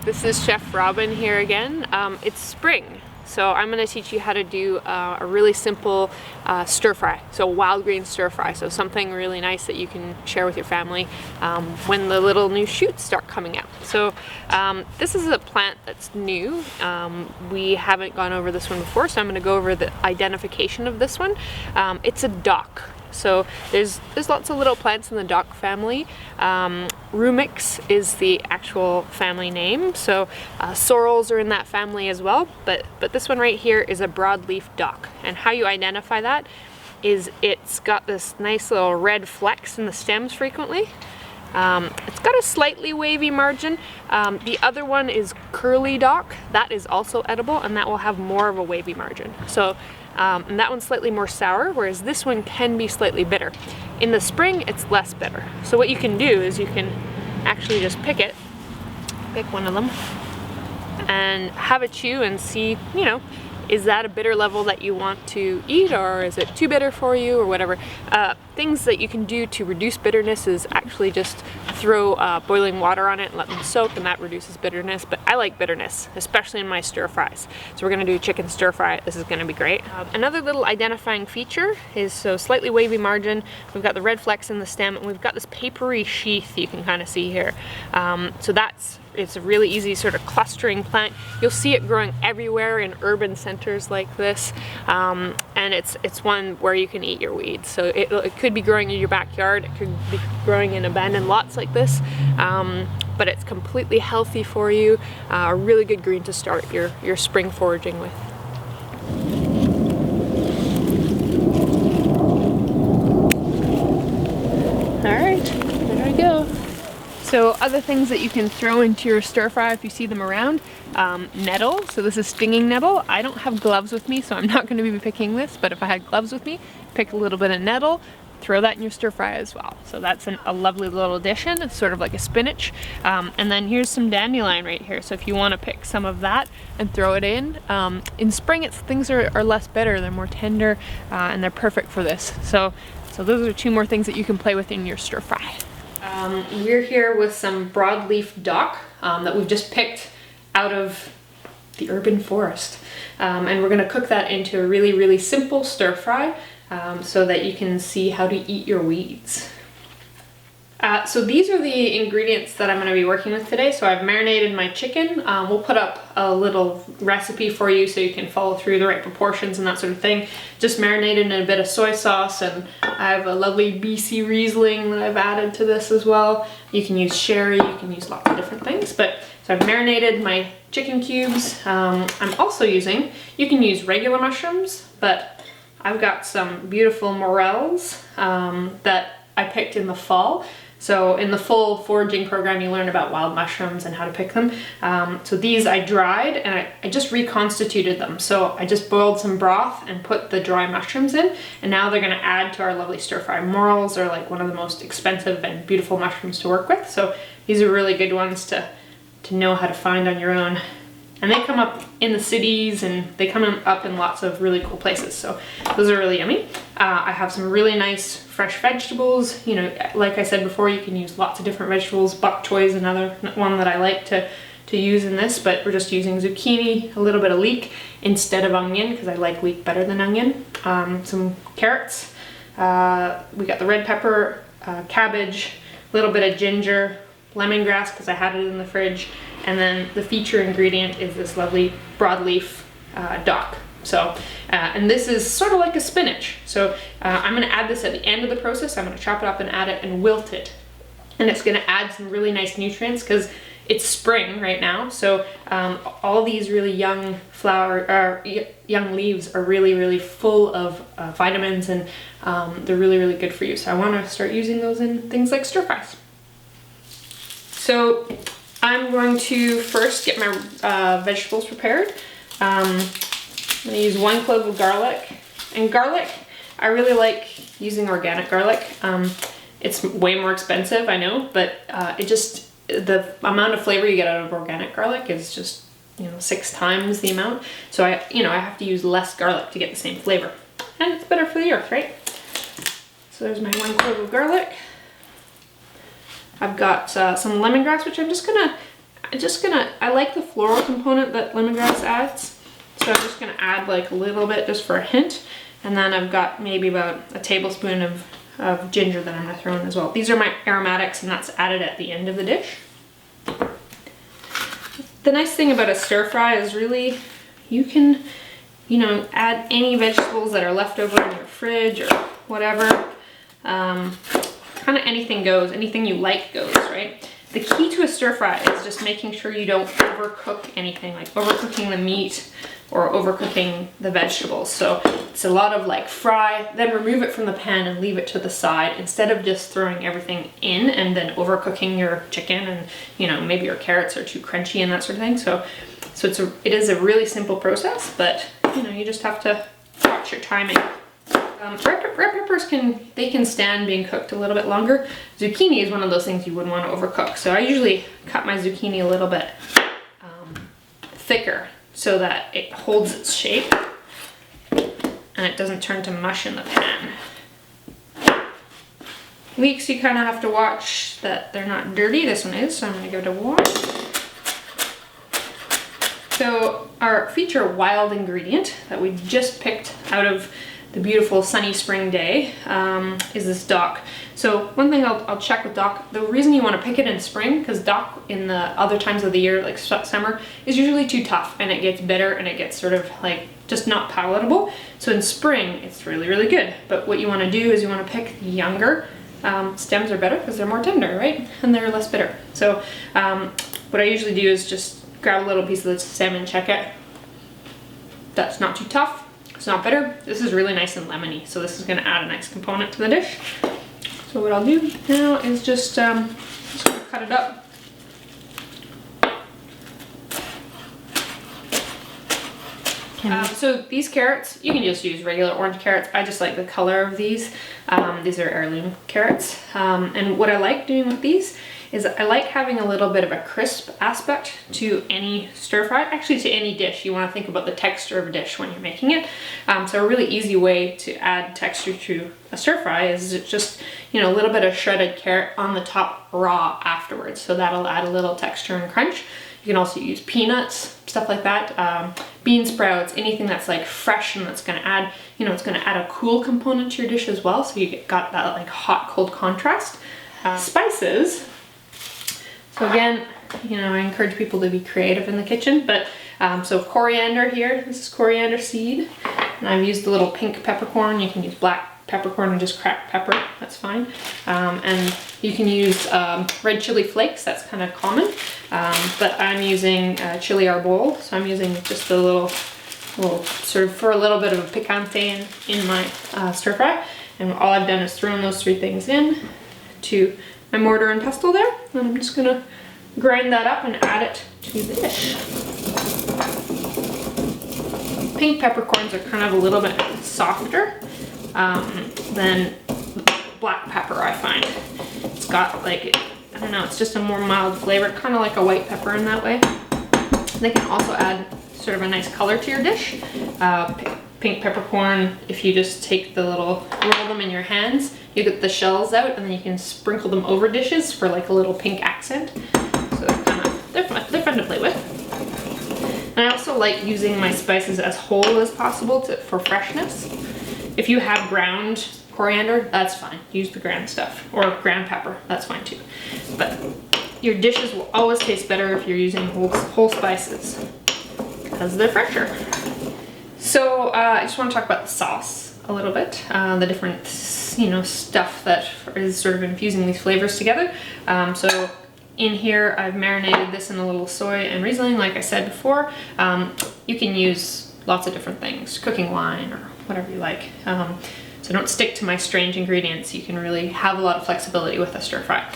This is Chef Robin here again. It's spring, so I'm going to teach you how to do a really simple stir fry, so wild green stir fry, so something really nice that you can share with your family when the little new shoots start coming out. So this is a plant that's new. We haven't gone over this one before, so I'm going to go over the identification of this one. It's a dock. So there's lots of little plants in the dock family. Rumix is the actual family name, so sorrels are in that family as well, but this one right here is a broadleaf dock. And how you identify that is it's got this nice little red flecks in the stems frequently. It's got a slightly wavy margin. The other one is curly dock. That is also edible, and that will have more of a wavy margin. So and that one's slightly more sour, whereas this one can be slightly bitter. In the spring, it's less bitter. So what you can do is you can actually just pick one of them, and have a chew and see, you know, is that a bitter level that you want to eat, or is it too bitter for you, or whatever. Things that you can do to reduce bitterness is actually just throw boiling water on it and let them soak, and that reduces bitterness. But I like bitterness, especially in my stir fries. So we're gonna do chicken stir fry. This is gonna be great. Another little identifying feature is so slightly wavy margin. We've got the red flecks in the stem, and we've got this papery sheath you can kind of see here. So it's a really easy sort of clustering plant. You'll see it growing everywhere in urban centers like this, and it's one where you can eat your weeds. So it could be growing in your backyard, it could be growing in abandoned lots like this, but it's completely healthy for you. A really good green to start your spring foraging with. All right, there we go. So other things that you can throw into your stir fry if you see them around, nettle. So this is stinging nettle. I don't have gloves with me, so I'm not going to be picking this, but if I had gloves with me, pick a little bit of nettle, throw that in your stir fry as well. So that's a lovely little addition. It's sort of like a spinach. And then here's some dandelion right here. So if you want to pick some of that and throw it in spring, things are less bitter, they're more tender, and they're perfect for this. So those are two more things that you can play with in your stir fry. We're here with some broadleaf dock that we've just picked out of the urban forest. And we're gonna cook that into a really, really simple stir fry so that you can see how to eat your weeds. So these are the ingredients that I'm going to be working with today. So I've marinated my chicken. We'll put up a little recipe for you so you can follow through the right proportions and that sort of thing. Just marinated in a bit of soy sauce, and I have a lovely BC Riesling that I've added to this as well. You can use sherry, you can use lots of different things. So I've marinated my chicken cubes. I'm also using, you can use regular mushrooms, but I've got some beautiful morels that I picked in the fall. So in the full foraging program, you learn about wild mushrooms and how to pick them. So these I dried, and I just reconstituted them. So I just boiled some broth and put the dry mushrooms in, and now they're gonna add to our lovely stir fry. Morels are like one of the most expensive and beautiful mushrooms to work with. So these are really good ones to know how to find on your own. And they come up in the cities, and they come up in lots of really cool places. So those are really yummy. I have some really nice fresh vegetables. You know, like I said before, you can use lots of different vegetables. Bok choy is another one that I like to use in this, but we're just using zucchini, a little bit of leek instead of onion, because I like leek better than onion. Some carrots. We got the red pepper, cabbage, a little bit of ginger, lemongrass because I had it in the fridge, and then the feature ingredient is this lovely broadleaf dock. So, and this is sort of like a spinach. So I'm gonna add this at the end of the process. I'm gonna chop it up and add it and wilt it. And it's gonna add some really nice nutrients because it's spring right now. So all these really young young leaves are really, really full of vitamins, and they're really, really good for you. So I wanna start using those in things like stir fries. So I'm going to first get my vegetables prepared. I'm gonna use 1 clove of garlic. And garlic, I really like using organic garlic. It's way more expensive, I know, but the amount of flavor you get out of organic garlic is just, 6 times the amount. So I have to use less garlic to get the same flavor. And it's better for the earth, right? So there's my 1 clove of garlic. I've got some lemongrass, which I'm just gonna I like the floral component that lemongrass adds. So I'm just gonna add like a little bit just for a hint. And then I've got maybe about a tablespoon of ginger that I'm gonna throw in as well. These are my aromatics and that's added at the end of the dish. The nice thing about a stir fry is really you can, you know, add any vegetables that are left over in your fridge or whatever. Kind of anything goes, anything you like goes, right? The key to a stir fry is just making sure you don't overcook anything, like overcooking the meat or overcooking the vegetables. So it's a lot of like fry, then remove it from the pan and leave it to the side instead of just throwing everything in and then overcooking your chicken and, you know, maybe your carrots are too crunchy and that sort of thing. So it is a really simple process, but you know, you just have to watch your timing. Red peppers can stand being cooked a little bit longer. Zucchini is one of those things you wouldn't want to overcook. So I usually cut my zucchini a little bit thicker so that it holds its shape and it doesn't turn to mush in the pan. Leeks, you kind of have to watch that they're not dirty. This one is, so I'm going to give it a wash. So our feature wild ingredient that we just picked out of the beautiful sunny spring day is this dock. So one thing I'll check with dock, the reason you want to pick it in spring, because dock in the other times of the year, like summer, is usually too tough and it gets bitter and it gets sort of like just not palatable. So in spring, it's really, really good. But what you want to do is you want to pick the younger stems are better because they're more tender, right? And they're less bitter. So what I usually do is just grab a little piece of the stem and check it. That's not too tough. It's not bitter. This is really nice and lemony, so this is going to add a nice component to the dish. So what I'll do now is just cut it up. So these carrots, you can just use regular orange carrots. I just like the color of these. These are heirloom carrots. And what I like doing with these is I like having a little bit of a crisp aspect to any stir fry, actually to any dish. You want to think about the texture of a dish when you're making it. So a really easy way to add texture to a stir fry is just, you know, a little bit of shredded carrot on the top raw afterwards. So that'll add a little texture and crunch. You can also use peanuts, stuff like that. Bean sprouts, anything that's like fresh and that's gonna add, you know, it's gonna add a cool component to your dish as well. So you got that like hot, cold contrast. Spices. So again, you know, I encourage people to be creative in the kitchen, but so coriander here, this is coriander seed, and I've used the little pink peppercorn. You can use black peppercorn or just cracked pepper, that's fine. And you can use red chili flakes, that's kind of common, but I'm using chili arbol, so I'm using just a little sort of for a little bit of a picante in my stir fry. And all I've done is thrown those three things in to my mortar and pestle there, and I'm just gonna grind that up and add it to the dish. Pink peppercorns are kind of a little bit softer than black pepper, I find. It's got like, I don't know, it's just a more mild flavor, kind of like a white pepper in that way. They can also add sort of a nice color to your dish. Pink peppercorn, if you just take the roll them in your hands, you get the shells out and then you can sprinkle them over dishes for like a little pink accent. So they're fun to play with. And I also like using my spices as whole as possible for freshness. If you have ground coriander, that's fine. Use the ground stuff, or ground pepper, that's fine too. But your dishes will always taste better if you're using whole spices because they're fresher. So I just want to talk about the sauce a little bit, the different, you know, stuff that is sort of infusing these flavors together. So in here I've marinated this in a little soy and Riesling, like I said before. You can use lots of different things, cooking wine or whatever you like. So don't stick to my strange ingredients. You can really have a lot of flexibility with a stir fry.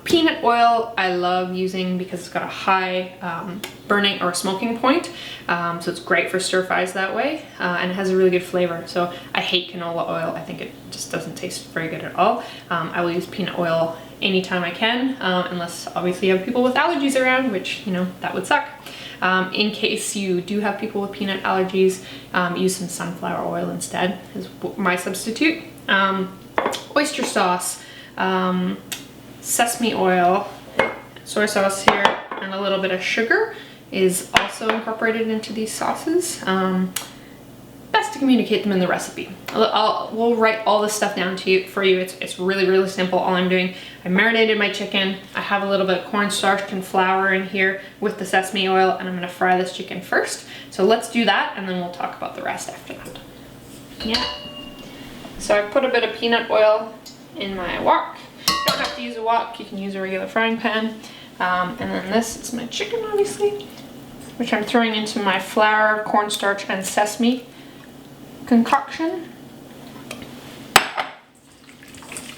Peanut oil I love using because it's got a high burning or smoking point. So it's great for stir fries that way, and it has a really good flavor. So I hate canola oil. I think it just doesn't taste very good at all. I will use peanut oil anytime I can, unless obviously you have people with allergies around, which, you know, that would suck. In case you do have people with peanut allergies, use some sunflower oil instead is my substitute. Oyster sauce, sesame oil, soy sauce here, and and a little bit of sugar is also incorporated into these sauces. Best to communicate them in the recipe. We'll write all this stuff down for you. It's really, really simple. All I'm doing, I marinated my chicken. I have a little bit of cornstarch and flour in here with the sesame oil, and I'm gonna fry this chicken first. So let's do that, and then we'll talk about the rest after that. Yeah. So I put a bit of peanut oil in my wok. You don't have to use a wok, you can use a regular frying pan. And then this is my chicken, obviously, which I'm throwing into my flour, cornstarch, and sesame concoction.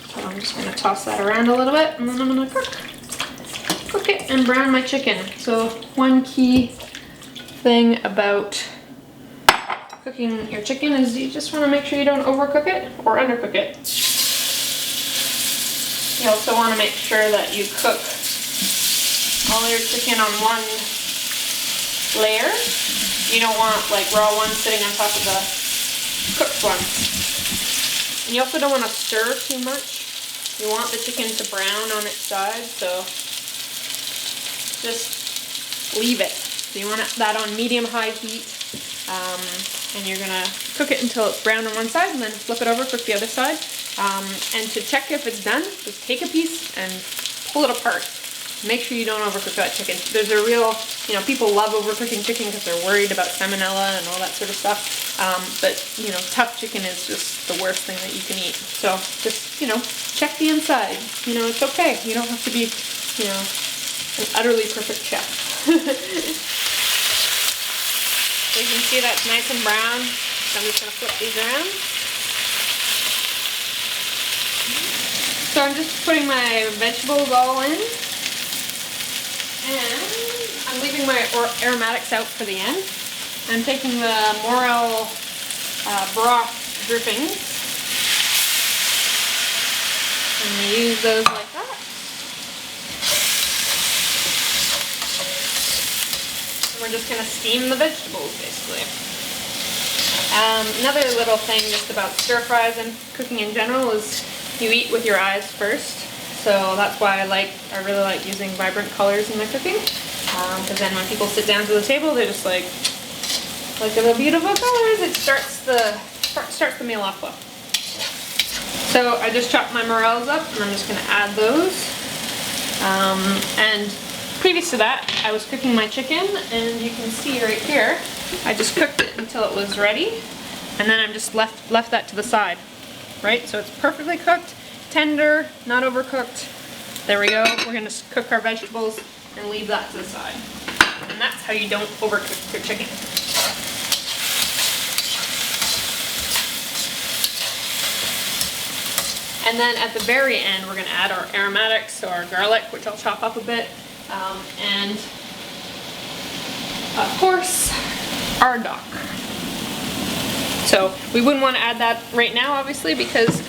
So I'm just going to toss that around a little bit, and then I'm going to cook it and brown my chicken. So one key thing about cooking your chicken is you just want to make sure you don't overcook it or undercook it. You also want to make sure that you cook all your chicken on one layer. You don't want like raw ones sitting on top of the cooked ones. And you also don't want to stir too much. You want the chicken to brown on its side, so just leave it. So you want that on medium-high heat, and you're gonna cook it until it's brown on one side, and then flip it over, cook the other side. And to check if it's done, just take a piece and pull it apart. Make sure you don't overcook that chicken. There's a real, people love overcooking chicken because they're worried about salmonella and all that sort of stuff. But, tough chicken is just the worst thing that you can eat. So just, check the inside. It's okay. You don't have to be, an utterly perfect chef. So you can see that's nice and brown. So I'm just going to flip these around. So I'm just putting my vegetables all in. And I'm leaving my aromatics out for the end. I'm taking the morel broth drippings and use those like that. And we're just going to steam the vegetables basically. Another little thing just about stir fries and cooking in general is you eat with your eyes first. So that's why I really like using vibrant colors in my cooking. Because then when people sit down to the table, they're just like, look at the beautiful colors. It starts the meal off well. So I just chopped my morels up, and I'm just going to add those. And previous to that, I was cooking my chicken, and you can see right here, I just cooked it until it was ready, and then I'm just left that to the side, right? So it's perfectly cooked, tender, not overcooked. There we go. We're going to cook our vegetables and leave that to the side. And that's how you don't overcook your chicken. And then at the very end, we're going to add our aromatics, so our garlic, which I'll chop up a bit, and of course, our dock. So we wouldn't want to add that right now, obviously, because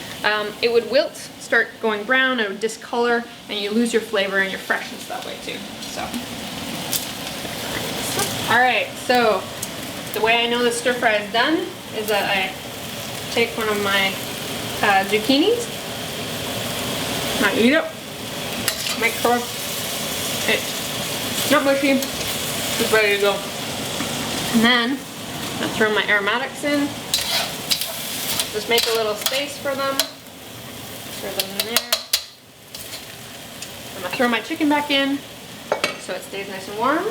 it would wilt, start going brown, it would discolor, and you lose your flavor and your freshness that way too. So, all right. So the way I know the stir fry is done is that I take one of my zucchinis, I eat it, make sure it's not mushy, it's ready to go. And then I throw my aromatics in. Just make a little space for them. Throw them in there. I'm gonna throw my chicken back in so it stays nice and warm.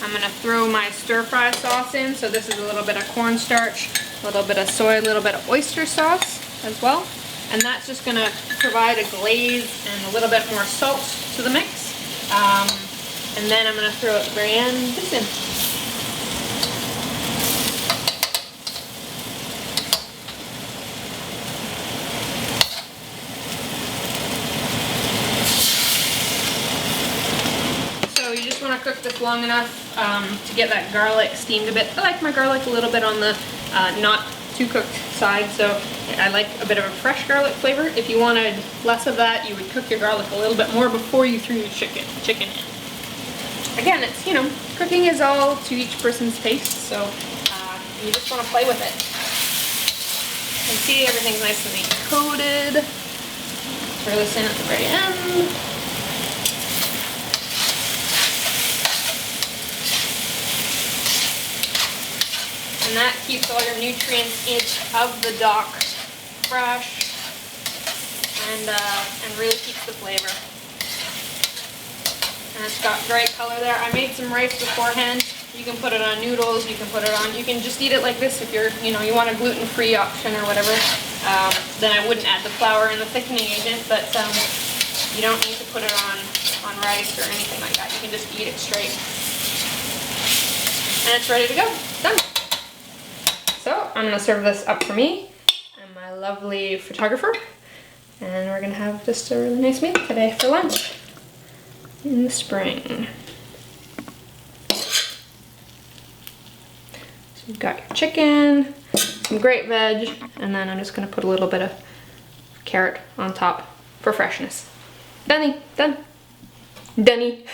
I'm gonna throw my stir-fry sauce in. So this is a little bit of cornstarch, a little bit of soy, a little bit of oyster sauce as well. And that's just gonna provide a glaze and a little bit more salt to the mix. And then I'm gonna throw at the very end this in. So you just want to cook this long enough to get that garlic steamed a bit. I like my garlic a little bit on the not too cooked side, so I like a bit of a fresh garlic flavor. If you wanted less of that, you would cook your garlic a little bit more before you threw your chicken in. Again, it's, cooking is all to each person's taste, so you just want to play with it. can see everything's nicely coated. Throw this in at the very end. And that keeps all your nutrients of the dock fresh and really keeps the flavor. And it's got great color there. I made some rice beforehand. You can put it on noodles, you can just eat it like this if you're, you want a gluten-free option or whatever. Then I wouldn't add the flour and the thickening agent, but you don't need to put it on rice or anything like that. You can just eat it straight. And it's ready to go. Done. So I'm gonna serve this up for me and my lovely photographer. And we're gonna have just a really nice meal today for lunch in the spring. So you've got your chicken, some great veg, and then I'm just gonna put a little bit of carrot on top for freshness. Done. Dunny.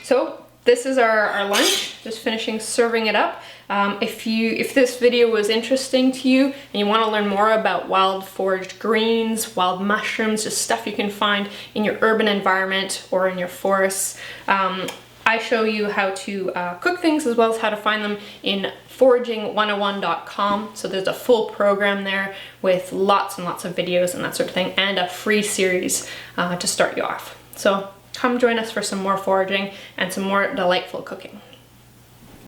So this is our lunch, just finishing serving it up. If this video was interesting to you and you want to learn more about wild foraged greens, wild mushrooms, just stuff you can find in your urban environment or in your forests, I show you how to cook things as well as how to find them in foraging101.com. So there's a full program there with lots and lots of videos and that sort of thing, and a free series to start you off. So come join us for some more foraging and some more delightful cooking.